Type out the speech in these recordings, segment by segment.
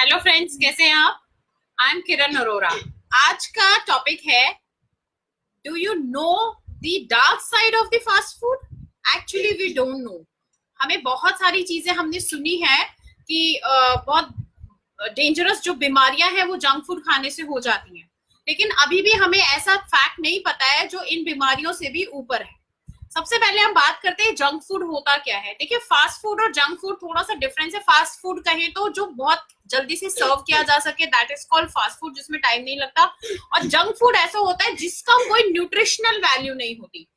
Hello friends, कैसे हैं आप? I am Kiran Arora. आज का टॉपिक है, do you know the dark side of the fast food? Actually we don't know. हमें बहुत सारी चीजें हमने सुनी है कि बहुत डेंजरस जो बीमारियां हैं वो जंक फूड खाने से हो जाती हैं, लेकिन अभी भी हमें ऐसा फैक्ट नहीं पता है जो इन बीमारियों से भी ऊपर है। सबसे पहले हम बात करते हैं जंक फूड होता क्या है। देखिए, फास्ट फूड और जंक फूड थोड़ा सा डिफरेंस है। फास्ट फूड कहें तो जो बहुत जल्दी से सर्व किया जा सके, that is called fast food, जिसमें टाइम नहीं लगता। और जंक फूड ऐसा होता है जिसका कोई न्यूट्रिशनल वैल्यू नहीं होती।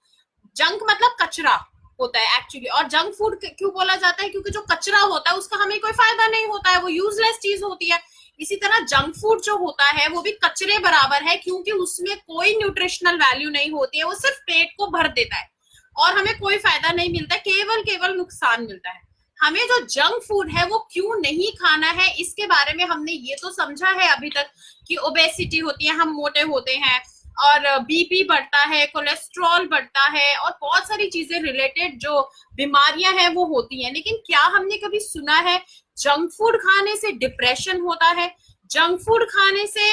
जंक मतलब कचरा होता है एक्चुअली। और जंक फूड क्यों बोला जाता है? क्योंकि जो कचरा होता है उसका हमें कोई फायदा नहीं होता है, वो यूजलेस चीज होती है। इसी तरह जंक फूड जो होता है वो भी कचरे बराबर है, क्योंकि उसमें कोई न्यूट्रिशनल वैल्यू नहीं होती है। वो सिर्फ पेट को भर देता है और हमें कोई फायदा नहीं मिलता, केवल केवल नुकसान मिलता है। हमें जो जंक फूड है वो क्यों नहीं खाना है, इसके बारे में हमने ये तो समझा है अभी तक कि ओबेसिटी होती है, हम मोटे होते हैं, और बीपी बढ़ता है, कोलेस्ट्रॉल बढ़ता है, और बहुत सारी चीजें रिलेटेड जो बीमारियां हैं वो होती हैं। लेकिन क्या हमने कभी सुना है जंक फूड खाने से डिप्रेशन होता है, जंक फूड खाने से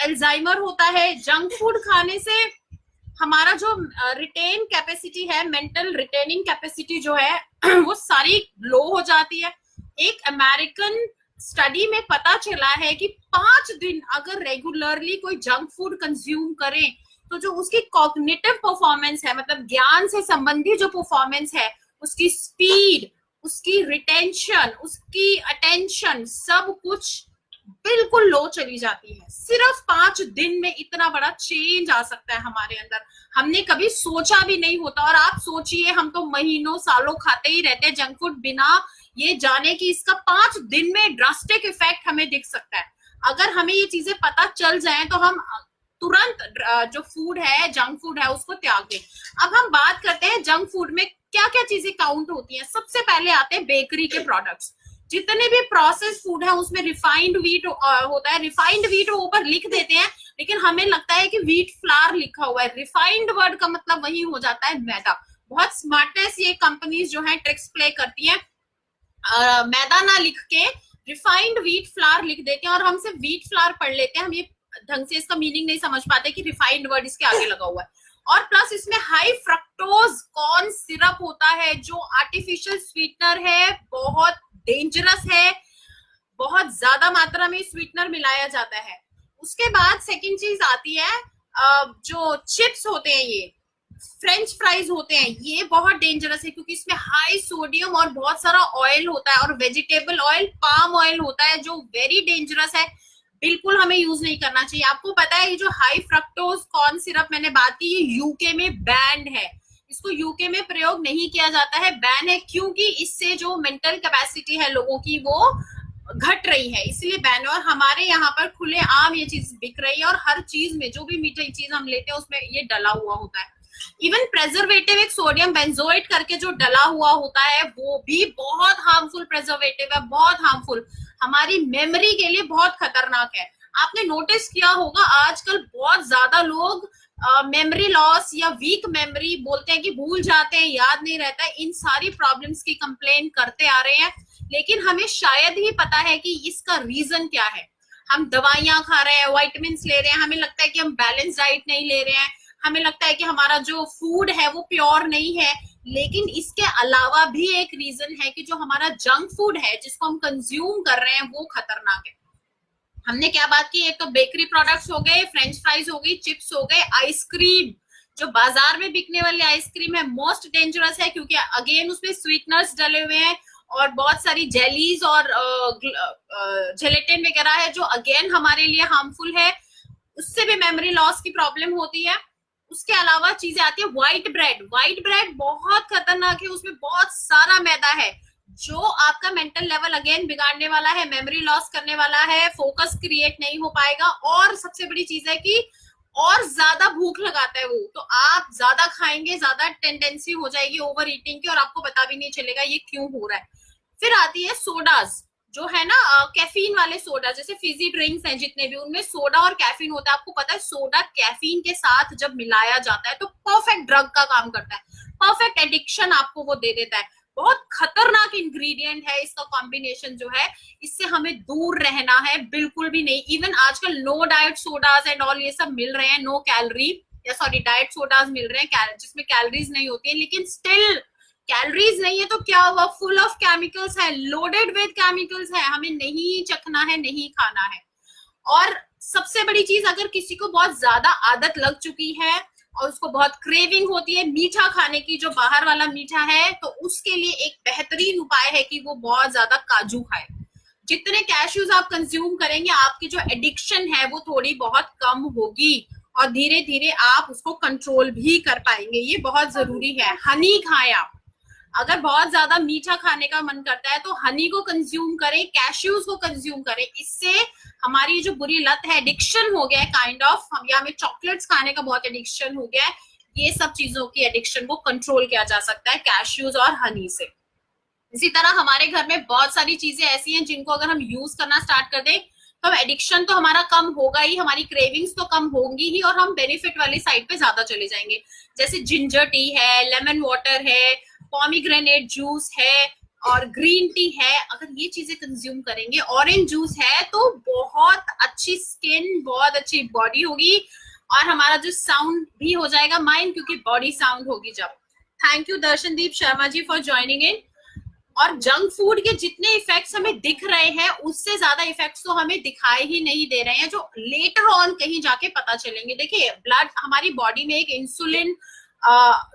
एल्जाइमर होता है, जंक फूड खाने से हमारा जो रिटेन कैपेसिटी है, मेंटल रिटेनिंग कैपेसिटी जो है वो सारी लो हो जाती है। एक अमेरिकन स्टडी में पता चला है कि 5 दिन अगर रेगुलरली कोई जंक फूड कंज्यूम करें तो जो उसकी कॉग्निटिव परफॉर्मेंस है, मतलब ज्ञान से संबंधी जो परफॉर्मेंस है, उसकी स्पीड, उसकी रिटेंशन, उसकी अटेंशन, सब कुछ बिल्कुल लो चली जाती है। सिर्फ 5 दिन में इतना बड़ा चेंज आ सकता है हमारे अंदर, हमने कभी सोचा भी नहीं होता। और आप सोचिए, हम तो महीनों सालों खाते ही रहते हैं जंक फूड, बिना ये जाने कि इसका 5 दिन में ड्रास्टिक इफेक्ट हमें दिख सकता है। अगर हमें ये चीजें पता चल जाए तो हम तुरंत जो फूड है, जंक फूड है, उसको त्याग दें। अब हम बात करते हैं जंक फूड में क्या क्या चीजें काउंट होती हैं। सबसे पहले आते हैं बेकरी के प्रोडक्ट्स। जितने भी प्रोसेस फूड है उसमें रिफाइंड व्हीट होता है। रिफाइंड व्हीट ऊपर लिख देते हैं, लेकिन हमें लगता है कि व्हीट फ्लावर लिखा हुआ है। रिफाइंड वर्ड का मतलब वही हो जाता है मैदा। बहुत स्मार्टनेस ये कंपनीज जो है ट्रिक्स प्ले करती हैं, मैदा ना लिख के रिफाइंड व्हीट फ्लावर लिख देते हैं, और हम सिर्फ व्हीट फ्लावर पढ़ लेते हैं। हम ये ढंग से इसका मीनिंग नहीं समझ पाते कि रिफाइंड वर्ड इसके आगे लगा हुआ है। और प्लस इसमें हाई फ्रक्टोज कॉर्न सिरप होता है, जो आर्टिफिशियल स्वीटनर है, बहुत डेंजरस है। बहुत ज्यादा मात्रा में स्वीटनर मिलाया जाता है। उसके बाद सेकंड चीज आती है, जो चिप्स होते हैं, ये फ्रेंच फ्राइज होते हैं, ये बहुत डेंजरस है क्योंकि इसमें हाई सोडियम और बहुत सारा ऑयल होता है, और वेजिटेबल ऑयल, पाम ऑयल होता है, जो वेरी डेंजरस है। बिल्कुल हमें यूज नहीं करना चाहिए। आपको पता है ये जो हाई फ्रक्टोज कॉर्न सिरप मैंने बात की, ये यूके में बैंड है। इसको यूके में प्रयोग नहीं किया जाता है, बैन है, क्योंकि इससे जो मेंटल कैपेसिटी है लोगों की वो घट रही है, इसलिए बैन है। और हमारे यहाँ पर खुले आम ये चीज बिक रही है, और हर चीज में जो भी मीठी चीज हम लेते हैं उसमें ये डला हुआ होता है। इवन प्रेजर्वेटिव, एक सोडियम बेंजोएट करके जो डला हुआ होता है, वो भी बहुत हार्मफुल प्रेजर्वेटिव है, बहुत हार्मफुल, हमारी मेमोरी के लिए बहुत खतरनाक है। आपने नोटिस किया होगा आजकल बहुत ज्यादा लोग मेमोरी लॉस या वीक मेमोरी बोलते हैं, कि भूल जाते हैं, याद नहीं रहता है, इन सारी प्रॉब्लम्स की कंप्लेन करते आ रहे हैं। लेकिन हमें शायद ही पता है कि इसका रीजन क्या है। हम दवाइयां खा रहे हैं, वाइटामिन ले रहे हैं, हमें लगता है कि हम बैलेंस डाइट नहीं ले रहे हैं, हमें लगता है कि हमारा जो फूड है वो प्योर नहीं है। लेकिन इसके अलावा भी एक रीजन है कि जो हमारा जंक फूड है जिसको हम कंज्यूम कर रहे हैं वो खतरनाक है। हमने क्या बात की, एक तो बेकरी प्रोडक्ट्स हो गए, फ्रेंच फ्राइज हो गई, चिप्स हो गए, आइसक्रीम, जो बाजार में बिकने वाली आइसक्रीम है मोस्ट डेंजरस है, क्योंकि अगेन उसमें स्वीटनर्स डले हुए हैं, और बहुत सारी जेलीज और जेलेटिन वगैरह है, जो अगेन हमारे लिए हार्मफुल है। उससे भी मेमोरी लॉस की प्रॉब्लम होती है। उसके अलावा चीजें आती है व्हाइट ब्रेड। व्हाइट ब्रेड बहुत खतरनाक है, उसमें बहुत सारा मैदा है, जो आपका मेंटल लेवल अगेन बिगाड़ने वाला है, मेमोरी लॉस करने वाला है, फोकस क्रिएट नहीं हो पाएगा। और सबसे बड़ी चीज है कि और ज्यादा भूख लगाता है वो, तो आप ज्यादा खाएंगे, ज्यादा टेंडेंसी हो जाएगी ओवर ईटिंग की, और आपको पता भी नहीं चलेगा ये क्यों हो रहा है। फिर आती है सोडाज, जो है ना कैफीन वाले सोडा, जैसे फिजी ड्रिंक्स हैं जितने भी, उनमें सोडा और कैफीन होता है। आपको पता है सोडा कैफीन के साथ जब मिलाया जाता है तो परफेक्ट ड्रग का काम करता है, परफेक्ट एडिक्शन आपको वो दे देता है। बहुत खतरनाक इंग्रेडिएंट है इसका कॉम्बिनेशन जो है, इससे हमें दूर रहना है, बिल्कुल भी नहीं। इवन आजकल no diet sodas and all ये सब मिल रहे हैं, नो कैलोरी या सॉरी डाइट सोडाज मिल रहे हैं जिसमें कैलोरीज नहीं होती है, लेकिन स्टिल कैलोरीज नहीं है तो क्या हुआ, फुल ऑफ केमिकल्स है, लोडेड विद केमिकल्स है, हमें नहीं चखना है, नहीं खाना है। और सबसे बड़ी चीज, अगर किसी को बहुत ज्यादा आदत लग चुकी है और उसको बहुत क्रेविंग होती है मीठा खाने की, जो बाहर वाला मीठा है, तो उसके लिए एक बेहतरीन उपाय है कि वो बहुत ज्यादा काजू खाए। जितने कैश्यूज आप कंज्यूम करेंगे, आपकी जो एडिक्शन है वो थोड़ी बहुत कम होगी और धीरे धीरे आप उसको कंट्रोल भी कर पाएंगे। ये बहुत जरूरी है। हनी खाएं आप, अगर बहुत ज्यादा मीठा खाने का मन करता है तो हनी को कंज्यूम करें, कैश्यूज को कंज्यूम करें। इससे हमारी जो बुरी लत है, एडिक्शन हो गया है काइंड ऑफ, या हमें चॉकलेट्स खाने का बहुत एडिक्शन हो गया है, ये सब चीजों की एडिक्शन को कंट्रोल किया जा सकता है कैश्यूज और हनी से। इसी तरह हमारे घर में बहुत सारी चीजें ऐसी हैं जिनको अगर हम यूज करना स्टार्ट कर दें तो एडिक्शन तो हमारा कम होगा ही, हमारी क्रेविंग्स तो कम होंगी ही, और हम बेनिफिट वाली साइड पे ज्यादा चले जाएंगे। जैसे जिंजर टी है, लेमन वाटर है, पॉमीग्रेनेट जूस है और ग्रीन टी है। अगर ये चीजें कंज्यूम करेंगे, ऑरेंज जूस है, तो बहुत अच्छी स्किन, बहुत अच्छी बॉडी होगी और हमारा जो साउंड भी हो जाएगा माइंड, क्योंकि बॉडी साउंड होगी जब। Thank you Darshandeep Sharma ji for joining in. और जंक फूड के जितने इफेक्ट्स हमें दिख रहे हैं उससे ज्यादा इफेक्ट्स तो हमें दिखाई ही नहीं दे रहे हैं, जो लेटर ऑन कहीं जाके पता चलेंगे। देखिए, ब्लड, हमारी बॉडी में एक इंसुलिन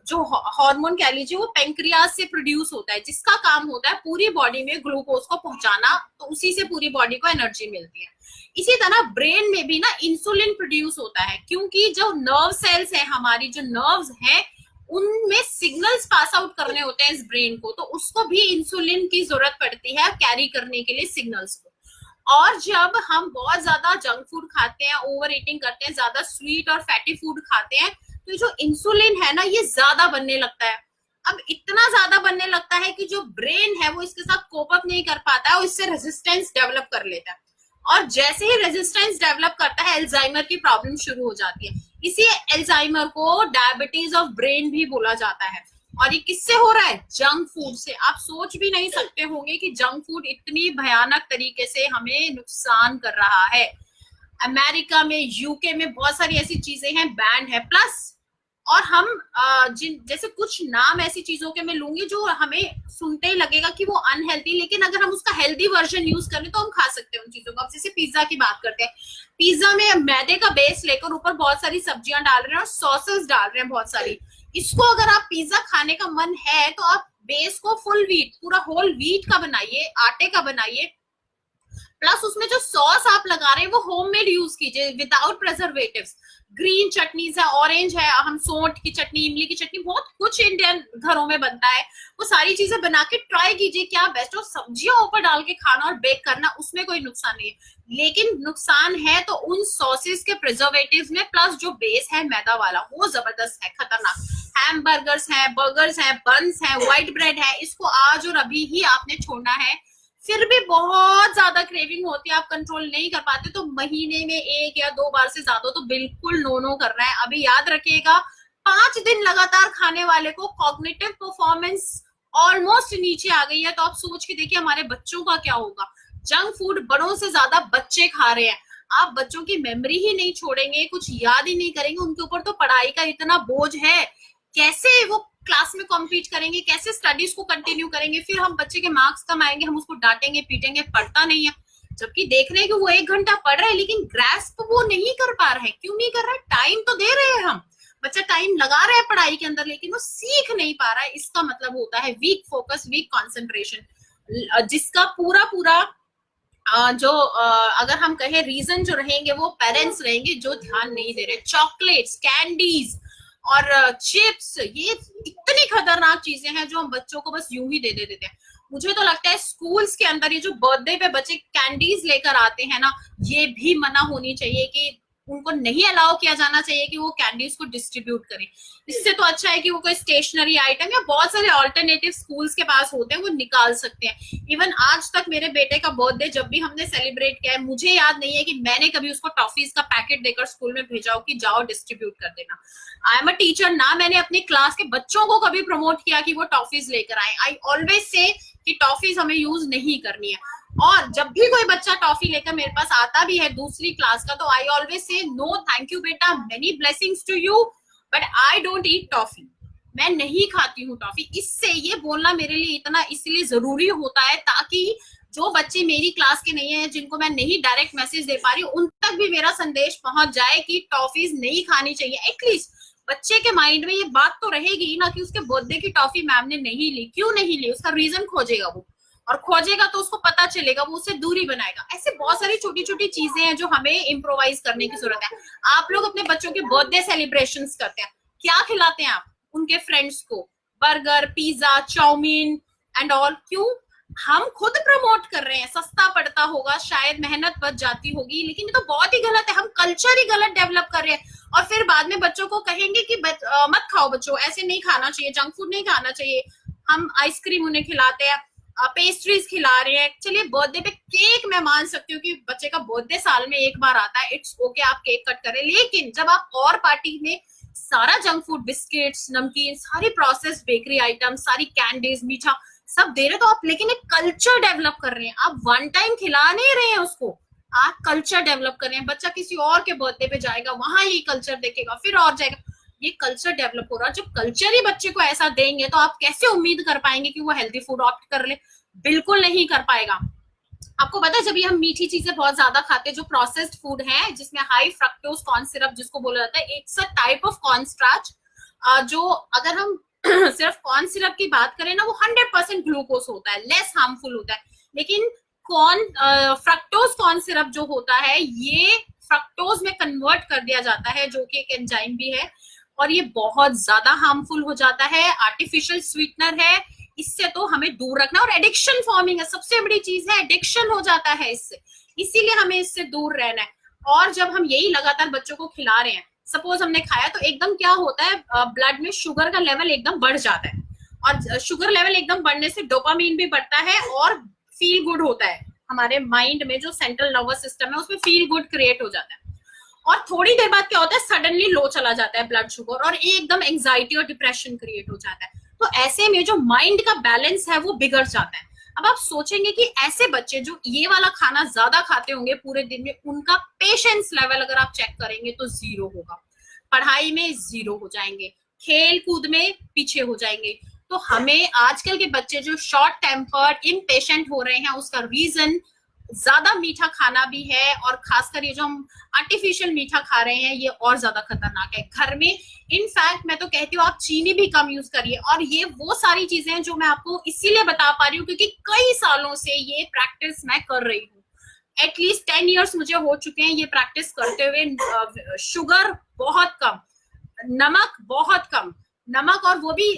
जो हार्मोन कह लीजिए, वो पेंक्रियाज से प्रोड्यूस होता है, जिसका काम होता है पूरी बॉडी में ग्लूकोज को पहुंचाना, तो उसी से पूरी बॉडी को एनर्जी मिलती है। इसी तरह ब्रेन में भी ना इंसुलिन प्रोड्यूस होता है, क्योंकि जो नर्व सेल्स है, हमारी जो नर्व्स हैं, उनमें सिग्नल्स पास आउट करने होते हैं इस ब्रेन को, तो उसको भी इंसुलिन की जरूरत पड़ती है कैरी करने के लिए सिग्नल्स को। और जब हम बहुत ज्यादा जंक फूड खाते हैं, ओवर ईटिंग करते हैं, ज्यादा स्वीट और फैटी फूड खाते हैं, तो जो इंसुलिन है ना, ये ज्यादा बनने लगता है। अब इतना ज्यादा बनने लगता है कि जो ब्रेन है वो इसके साथ कोप अप नहीं कर पाता है और इससे रेजिस्टेंस डेवलप कर लेता है। और जैसे ही रेजिस्टेंस डेवलप करता है, अल्जाइमर की प्रॉब्लम शुरू हो जाती है। इसी अल्जाइमर को डायबिटीज ऑफ ब्रेन भी बोला जाता है। और ये किससे हो रहा है? जंक फूड से। आप सोच भी नहीं सकते होंगे कि जंक फूड इतनी भयानक तरीके से हमें नुकसान कर रहा है। अमेरिका में, यूके में बहुत सारी ऐसी चीजें हैं बैन है। प्लस और हम जैसे कुछ नाम ऐसी चीजों के मैं लूंगी जो हमें सुनते ही लगेगा कि वो अनहेल्दी, लेकिन अगर हम उसका हेल्दी वर्जन यूज करें तो हम खा सकते हैं उन चीजों को। अब जैसे पिज्जा की बात करते हैं, पिज्जा में मैदे का बेस लेकर ऊपर बहुत सारी सब्जियां डाल रहे हैं और सॉसेस डाल रहे हैं बहुत सारी। इसको अगर आप पिज्जा खाने का मन है तो आप बेस को फुल व्हीट, पूरा होल व्हीट का बनाइए, आटे का बनाइए, प्लस उसमें जो सॉस आप लगा रहे हैं वो होममेड यूज कीजिए विदाउट प्रिजर्वेटिव्स। ग्रीन चटनीज है, ऑरेंज है, हम सोंठ की चटनी, इमली की चटनी, बहुत कुछ इंडियन घरों में बनता है, वो सारी चीजें बना के ट्राई कीजिए क्या बेस्ट। और सब्जियां ऊपर डाल के खाना और बेक करना, उसमें कोई नुकसान नहीं है। लेकिन नुकसान है तो उन सॉसेस के प्रिजर्वेटिव्स में, प्लस जो बेस है मैदा वाला, वो जबरदस्त है, खतरनाक। हैमबर्गर्स है, बर्गर्स है, बन्स है, व्हाइट ब्रेड है, इसको आज और अभी ही आपने छोड़ना है। फिर भी बहुत ज्यादा क्रेविंग होती है, आप कंट्रोल नहीं कर पाते, तो महीने में 1 या 2 बार से ज्यादा तो बिल्कुल नो करना है। अभी याद रखिएगा, 5 दिन लगातार खाने वाले को कॉग्निटिव परफॉर्मेंस ऑलमोस्ट नीचे आ गई है, तो आप सोच के देखिए हमारे बच्चों का क्या होगा। जंक फूड बड़ों से ज्यादा बच्चे खा रहे हैं। आप बच्चों की मेमोरी ही नहीं छोड़ेंगे, कुछ याद ही नहीं करेंगे, उनके ऊपर तो पढ़ाई का इतना बोझ है, कैसे वो क्लास में कॉम्पीट करेंगे, कैसे स्टडीज को कंटिन्यू करेंगे। फिर हम बच्चे के मार्क्स कम आएंगे, हम उसको डांटेंगे, पीटेंगे, पढ़ता नहीं है, जबकि देख रहे हैं कि वो 1 घंटा पढ़ रहा है, लेकिन ग्रास्प वो नहीं कर पा रहा है। क्यों नहीं कर रहा है? टाइम तो दे रहे हैं हम, बच्चा टाइम लगा रहा है पढ़ाई के अंदर, लेकिन वो सीख नहीं पा रहा है। इसका मतलब होता है वीक फोकस, वीक कॉन्सेंट्रेशन, जिसका पूरा जो अगर हम कहें रीजन जो रहेंगे वो पेरेंट्स रहेंगे, जो ध्यान नहीं दे रहे। चॉकलेट्स, कैंडीज और चिप्स, ये इतनी खतरनाक चीजें हैं जो हम बच्चों को बस यूं ही दे देते हैं। मुझे तो लगता है स्कूल्स के अंदर ये जो बर्थडे पे बच्चे कैंडीज लेकर आते हैं ना, ये भी मना होनी चाहिए कि उनको नहीं अलाउ किया जाना चाहिए कि वो कैंडीज को डिस्ट्रीब्यूट करें। इससे तो अच्छा है कि वो कोई स्टेशनरी आइटम या बहुत सारे ऑल्टरनेटिव स्कूल्स के पास होते हैं, वो निकाल सकते हैं। इवन आज तक मेरे बेटे का बर्थडे जब भी हमने सेलिब्रेट किया है, मुझे याद नहीं है कि मैंने कभी उसको टॉफीज का पैकेट देकर स्कूल में भेजा हो कि जाओ डिस्ट्रीब्यूट कर देना। आई एम अ टीचर ना, मैंने अपने क्लास के बच्चों को कभी प्रमोट किया कि वो टॉफीज लेकर आए। आई ऑलवेज से कि टॉफीज हमें यूज नहीं करनी है। और जब भी कोई बच्चा टॉफी लेकर मेरे पास आता भी है दूसरी क्लास का, तो I always say no thank you बेटा, many blessings to you, but I don't eat toffee. मैं नहीं खाती हूँ टॉफी। इससे ये बोलना मेरे लिए इतना इसलिए जरूरी होता है ताकि जो बच्चे मेरी क्लास के नहीं है, जिनको मैं नहीं डायरेक्ट मैसेज दे पा रही हूँ, उन तक भी मेरा संदेश पहुंच जाए कि टॉफीज नहीं खानी चाहिए। एटलीस्ट बच्चे के माइंड में ये बात तो रहेगी ना कि उसके बर्थडे की टॉफी मैम ने नहीं ली, क्यों नहीं ली, उसका रीजन खोजेगा वो, और खोजेगा तो उसको पता चलेगा, वो उससे दूरी बनाएगा। ऐसे बहुत सारी छोटी छोटी चीजें हैं जो हमें इम्प्रोवाइज करने की जरूरत है। आप लोग अपने बच्चों के बर्थडे सेलिब्रेशंस करते हैं, क्या खिलाते हैं आप उनके फ्रेंड्स को? Burger, pizza, chow mein and all. क्यों? हम खुद प्रमोट कर रहे हैं, सस्ता पड़ता होगा, शायद मेहनत बच जाती होगी, लेकिन ये तो बहुत ही गलत है। हम कल्चर ही गलत डेवलप कर रहे हैं और फिर बाद में बच्चों को कहेंगे कि मत खाओ बच्चों, ऐसे नहीं खाना चाहिए, जंक फूड नहीं खाना चाहिए। हम आइसक्रीम उन्हें खिलाते हैं, पेस्ट्रीज खिला रहे हैं। चलिए बर्थडे पे केक मैं मान सकती हूँ कि बच्चे का बर्थडे साल में एक बार आता है, इट्स ओके, आप केक कट करें। लेकिन जब आप और पार्टी में सारा जंक फूड, बिस्किट्स, नमकीन, सारी प्रोसेस्ड बेकरी आइटम, सारी कैंडीज, मीठा सब दे रहे, तो आप लेकिन एक कल्चर डेवलप कर रहे हैं। आप वन टाइम खिला नहीं रहे हैं उसको, आप कल्चर डेवलप कर रहे हैं। बच्चा किसी और के बर्थडे पे जाएगा, वहां ये कल्चर देखेगा, फिर और जाएगा, ये कल्चर डेवलप हो रहा है। जब कल्चर ही बच्चे को ऐसा देंगे तो आप कैसे उम्मीद कर पाएंगे कि वो हेल्दी फूड ऑप्ट कर ले? बिल्कुल नहीं कर पाएगा। आपको पता है जब भी हम मीठी चीजें बहुत ज्यादा खाते हैं, जो प्रोसेस्ड फूड है जिसमें हाई फ्रक्टोज कॉर्न सिरप जिसको बोला जाता है, it's a type of corn starch, जो अगर हम सिर्फ कॉर्न सिरप की बात करें ना, वो 100% ग्लूकोज होता है, लेस हार्मफुल होता है। लेकिन कॉर्न फ्रक्टोज कॉर्न सिरप जो होता है, ये फ्रक्टोज में कन्वर्ट कर दिया जाता है, जो कि एक एंजाइम भी है, और ये बहुत ज्यादा हार्मफुल हो जाता है, आर्टिफिशियल स्वीटनर है। इससे तो हमें दूर रखना, और एडिक्शन फॉर्मिंग है, सबसे बड़ी चीज है, एडिक्शन हो जाता है इससे, इसीलिए हमें इससे दूर रहना है। और जब हम यही लगातार बच्चों को खिला रहे हैं, सपोज हमने खाया, तो एकदम क्या होता है, ब्लड में शुगर का लेवल एकदम बढ़ जाता है, और शुगर लेवल एकदम बढ़ने से डोपामीन भी बढ़ता है और फील गुड होता है। हमारे माइंड में जो सेंट्रल नर्वस सिस्टम है उसमें फील गुड क्रिएट हो जाता है, और थोड़ी देर बाद क्या होता है, सडनली लो चला जाता है ब्लड शुगर, और एकदम एंजाइटी और डिप्रेशन क्रिएट हो जाता है। तो ऐसे में जो माइंड का बैलेंस है वो बिगड़ जाता है। अब आप सोचेंगे कि ऐसे बच्चे जो ये वाला खाना ज्यादा खाते होंगे पूरे दिन में, उनका पेशेंस लेवल अगर आप चेक करेंगे तो 0 होगा, पढ़ाई में 0 हो जाएंगे, खेल कूद में पीछे हो जाएंगे। तो हमें आजकल के बच्चे जो शॉर्ट टेम्पर्ड, इम्पेशेंट हो रहे हैं, उसका रीजन ज्यादा मीठा खाना भी है, और खासकर ये जो हम आर्टिफिशियल मीठा खा रहे हैं, ये और ज्यादा खतरनाक है। घर में इनफैक्ट मैं तो कहती हूँ आप चीनी भी कम यूज करिए। और ये वो सारी चीजें हैं जो मैं आपको इसीलिए बता पा रही हूँ क्योंकि कई सालों से ये प्रैक्टिस मैं कर रही हूँ, एटलीस्ट 10 इयर्स मुझे हो चुके हैं ये प्रैक्टिस करते हुए। शुगर बहुत कम, नमक बहुत कम, नमक और वो भी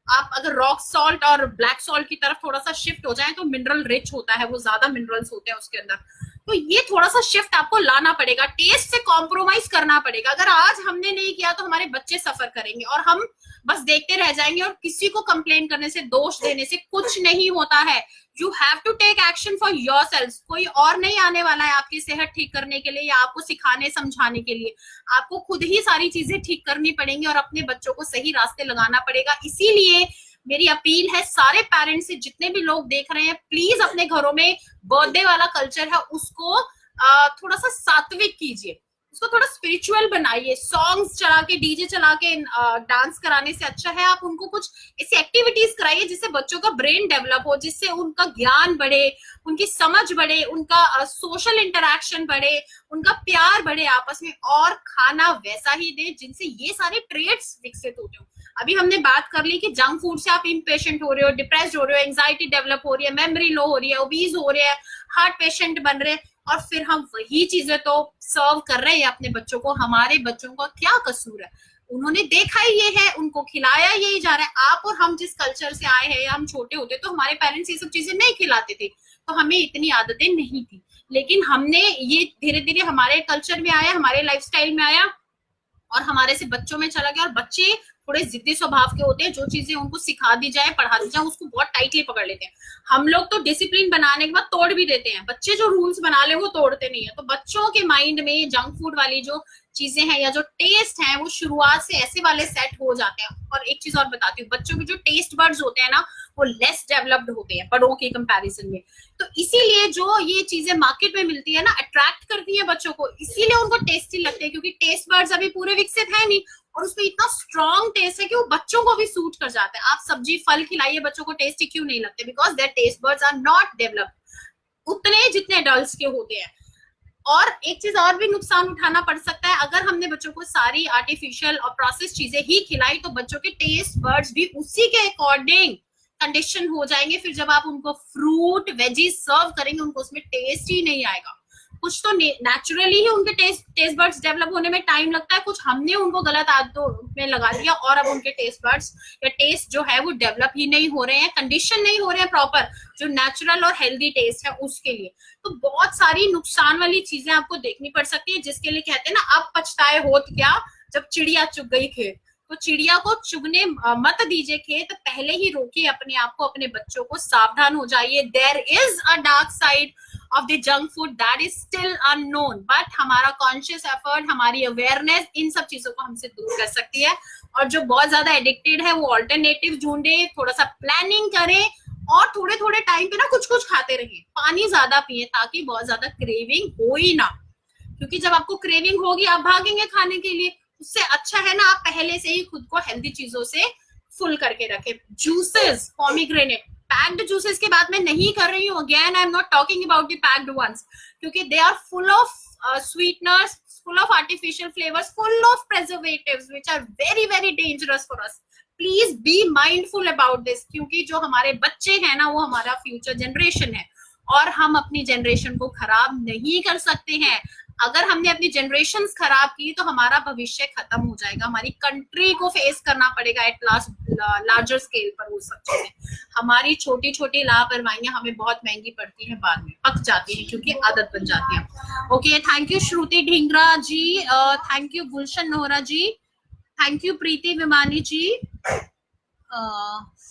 आप अगर रॉक सॉल्ट और ब्लैक सॉल्ट की तरफ थोड़ा सा शिफ्ट हो जाए तो मिनरल रिच होता है, वो ज्यादा मिनरल्स होते हैं उसके अंदर। तो ये थोड़ा सा शिफ्ट आपको लाना पड़ेगा, टेस्ट से कॉम्प्रोमाइज करना पड़ेगा। अगर आज हमने नहीं किया तो हमारे बच्चे सफर करेंगे और हम बस देखते रह जाएंगे, और किसी को कंप्लेन करने से, दोष देने से कुछ नहीं होता है। You have to take action for yourself. कोई और नहीं आने वाला है आपकी सेहत ठीक करने के लिए या आपको सिखाने समझाने के लिए। आपको खुद ही सारी चीजें ठीक करनी पड़ेंगी और अपने बच्चों को सही रास्ते लगाना पड़ेगा। इसीलिए मेरी अपील है सारे पेरेंट्स से, जितने भी लोग देख रहे हैं, प्लीज अपने घरों में बर्थडे वाला कल्चर है उसको थोड़ा सा सात्विक कीजिए, उसको थोड़ा स्पिरिचुअल बनाइए। सॉन्ग्स चला के, डीजे चला के डांस कराने से अच्छा है आप उनको कुछ ऐसी एक्टिविटीज कराइए जिससे बच्चों का ब्रेन डेवलप हो, जिससे उनका ज्ञान बढ़े, उनकी समझ बढ़े, उनका सोशल इंटरेक्शन बढ़े, उनका प्यार बढ़े आपस में। और खाना वैसा ही दे जिनसे ये सारे ट्रेड्स विकसित होते हो। अभी हमने बात कर ली कि जंक फूड से आप इम्पेशेंट हो रहे हो, डिप्रेस्ड हो रहे हो, एंजाइटी डेवलप हो रही है, मेमोरी लो हो रही है, ओबीज हो रहे हैं, हार्ट पेशेंट बन रहे हैं, और फिर हम वही चीजें तो सर्व कर रहे हैं अपने बच्चों को। हमारे बच्चों का क्या कसूर है? उन्होंने देखा ही ये है, उनको खिलाया यही जा रहा है। आप और हम जिस कल्चर से आए हैं, या हम छोटे होते तो हमारे पेरेंट्स ये सब चीजें नहीं खिलाते थे, तो हमें इतनी आदतें नहीं थी, लेकिन हमने ये धीरे धीरे हमारे कल्चर में आया, हमारे लाइफस्टाइल में आया और हमारे से बच्चों में चला गया। और बच्चे थोड़े जिद्दी स्वभाव के होते हैं, जो चीजें उनको सिखा दी जाए, पढ़ा दी जाए, उसको बहुत टाइटली पकड़ लेते हैं। हम लोग तो डिसिप्लिन बनाने के बाद तोड़ भी देते हैं, बच्चे जो रूल्स बना ले वो तोड़ते नहीं है। तो बच्चों के माइंड में जंक फूड वाली जो चीजें हैं या जो टेस्ट है वो शुरुआत से ऐसे वाले सेट हो जाते हैं। और एक चीज और बताती हूँ, बच्चों के जो टेस्ट बर्ड्स होते हैं ना वो लेस डेवलप्ड होते हैं बड़ों के कंपैरिजन में। तो इसीलिए जो ये चीजें मार्केट में मिलती है ना, अट्रैक्ट करती है बच्चों को, इसीलिए उनको टेस्टी लगते हैं, क्योंकि टेस्ट बर्ड्स अभी पूरे विकसित है नहीं और उसमें इतना स्ट्रॉन्ग टेस्ट है कि वो बच्चों को भी सूट कर जाता है। आप सब्जी फल खिलाइए, बच्चों को टेस्टी क्यों नहीं लगते? Because their taste buds are not developed उतने जितने एडल्ट्स के होते हैं। और एक चीज और भी नुकसान उठाना पड़ सकता है, अगर हमने बच्चों को सारी आर्टिफिशियल और प्रोसेस चीजें ही खिलाई तो बच्चों के टेस्ट बर्ड्स भी उसी के अकॉर्डिंग कंडीशन हो जाएंगे। फिर जब आप उनको फ्रूट वेजीज सर्व करेंगे, उनको उसमें टेस्ट ही नहीं आएगा। कुछ तो नेचुरली ही उनके टेस्ट बर्ड्स डेवलप होने में टाइम लगता है, कुछ हमने उनको गलत आदतों में लगा दिया और अब उनके टेस्ट बर्ड्स या टेस्ट जो है वो डेवलप ही नहीं हो रहे हैं, कंडीशन नहीं हो रहे हैं प्रॉपर जो नेचुरल और हेल्दी टेस्ट है उसके लिए। तो बहुत सारी नुकसान वाली चीजें आपको देखनी पड़ सकती है, जिसके लिए कहते हैं ना, अब पछताए होत क्या जब चिड़िया चुग गई खेत। तो चिड़िया को चुगने मत दीजिए खेत, पहले ही रोकिए अपने आप को, अपने बच्चों को, सावधान हो जाइए। There is a dark side of the junk food that is still unknown, but हमारा conscious effort, हमारी awareness इन सब चीजों को हमसे दूर कर सकती है। और जो बहुत ज्यादा addicted है वो alternative ढूंढे, थोड़ा सा planning करें और थोड़े थोड़े टाइम पे ना कुछ कुछ खाते रहिए, पानी ज्यादा पिए ताकि बहुत ज्यादा क्रेविंग हो ही ना, क्योंकि जब आपको क्रेविंग होगी आप भागेंगे खाने के लिए। उससे अच्छा है ना आप पहले से ही खुद को हेल्दी चीजों से फुल करके रखें। जूसेस, पोमीग्रेनेट, पैक्ड जूसेस की बात मैं नहीं कर रही हूँ, again I am not talking about the packed ones, क्योंकि they are full of sweeteners, full of artificial flavours, full of preservatives which are very very dangerous for us. Please be mindful about this, क्योंकि जो हमारे बच्चे हैं ना वो हमारा future generation है और हम अपनी जनरेशन को खराब नहीं कर सकते हैं। अगर हमने अपनी जनरेशंस खराब की तो हमारा भविष्य खत्म हो जाएगा, हमारी कंट्री को फेस करना पड़ेगा एट लार्जर स्केल पर वो सब चीजें। हमारी छोटी छोटी लापरवाहियां हमें बहुत महंगी पड़ती हैं, बाद में पक जाती हैं क्योंकि आदत बन जाती है। Okay, thank you Shruti Dhingra ji, thank you Gulshan Nohra ji, thank you Preeti Vimani ji,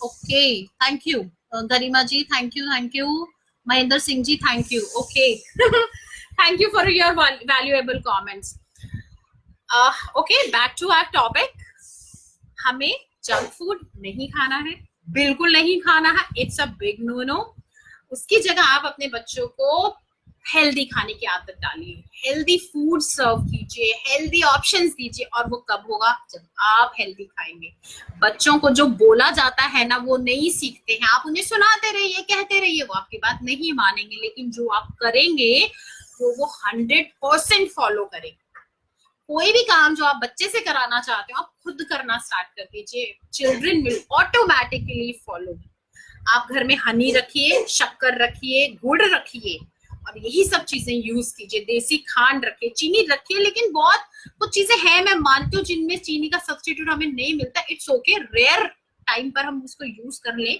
okay thank you Garima ji, thank you Mahendra Singh ji, thank you, okay thank you for your valuable comments. Okay, back to our topic. हमें जंक फूड नहीं खाना है, बिल्कुल नहीं खाना है, it's a big no no. उसकी जगह आप अपने बच्चों को हेल्दी खाने की आदत डालिए, हेल्दी फूड सर्व कीजिए, हेल्दी ऑप्शंस दीजिए। और वो कब होगा? जब आप हेल्दी खाएंगे। बच्चों को जो बोला जाता है ना वो नहीं सीखते हैं, आप उन्हें सुनाते रहिए, कहते रहिए, वो आपकी बात नहीं मानेंगे, लेकिन जो आप करेंगे वो 100% फॉलो करें। कोई भी काम जो आप बच्चे से कराना चाहते हो आप खुद करना स्टार्ट कर दीजिए, चिल्ड्रन विल ऑटोमेटिकली फॉलो। आप घर में हनी रखिए, शक्कर रखिए, गुड़ रखिए और यही सब चीजें यूज कीजिए। देसी खांड रखिए, चीनी रखिए, लेकिन बहुत कुछ चीजें हैं मैं मानती हूँ जिनमें चीनी का सब्स्टिट्यूट हमें नहीं मिलता, इट्स ओके, रेयर टाइम पर हम उसको यूज कर लें,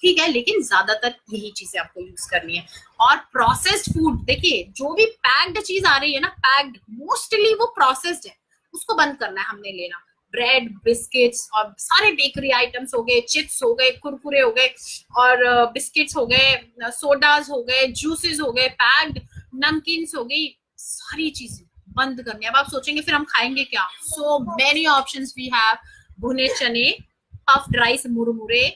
ठीक है, लेकिन ज्यादातर यही चीजें आपको यूज करनी है। और प्रोसेस्ड फूड, देखिए जो भी पैक्ड चीज आ रही है ना, पैक्ड मोस्टली वो प्रोसेस्ड है, उसको बंद करना है हमने लेना। ब्रेड, बिस्किट्स और सारे बेकरी आइटम्स हो गए, चिप्स हो गए, कुरकुरे हो गए और बिस्किट्स हो गए, सोडाज हो गए, जूसेस हो गए, पैक्ड नमकीन्स हो गई, सारी चीजें बंद करनी है। अब आप सोचेंगे फिर हम खाएंगे क्या? So many options we have, भुने चने, पफ्ड राइस, मुरमुरे,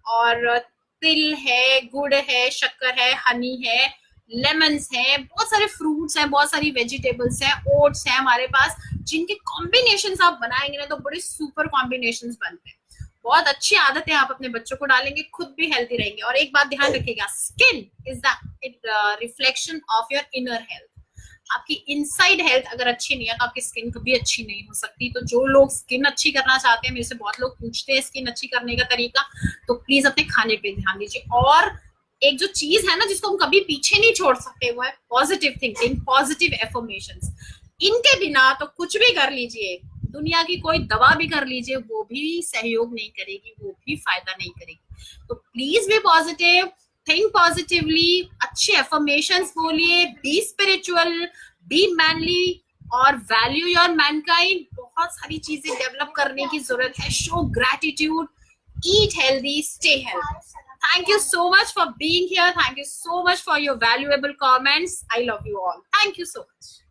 और तिल है, गुड़ है, शक्कर है, हनी है, लेमन्स है, बहुत सारे फ्रूट्स हैं, बहुत सारी वेजिटेबल्स हैं, ओट्स हैं हमारे पास, जिनके कॉम्बिनेशंस आप बनाएंगे ना तो बड़े सुपर कॉम्बिनेशंस बनते हैं। बहुत अच्छी आदतें आप अपने बच्चों को डालेंगे, खुद भी हेल्थी रहेंगे। और एक बात ध्यान रखिएगा, skin is the reflection of your inner health. आपकी इनसाइड हेल्थ अगर अच्छी नहीं है तो आपकी स्किन कभी अच्छी नहीं हो सकती। तो जो लोग स्किन अच्छी करना चाहते हैं, मेरे से बहुत लोग पूछते हैं स्किन अच्छी करने का तरीका, तो प्लीज अपने खाने पे ध्यान दीजिए। और एक जो चीज है ना जिसको हम कभी पीछे नहीं छोड़ सकते, वो है पॉजिटिव थिंकिंग, पॉजिटिव एफर्मेशंस। इनके बिना तो कुछ भी कर लीजिए, दुनिया की कोई दवा भी कर लीजिए, वो भी सहयोग नहीं करेगी, वो भी फायदा नहीं करेगी। तो please be positive, think positively, अच्छे affirmations बोलिए, be spiritual, be manly और value your mankind. बहुत सारी चीजें डेवलप करने की जरूरत है. Show gratitude, eat healthy, stay healthy. Thank you so much for being here. Thank you so much for your valuable comments. I love you all. Thank you so much.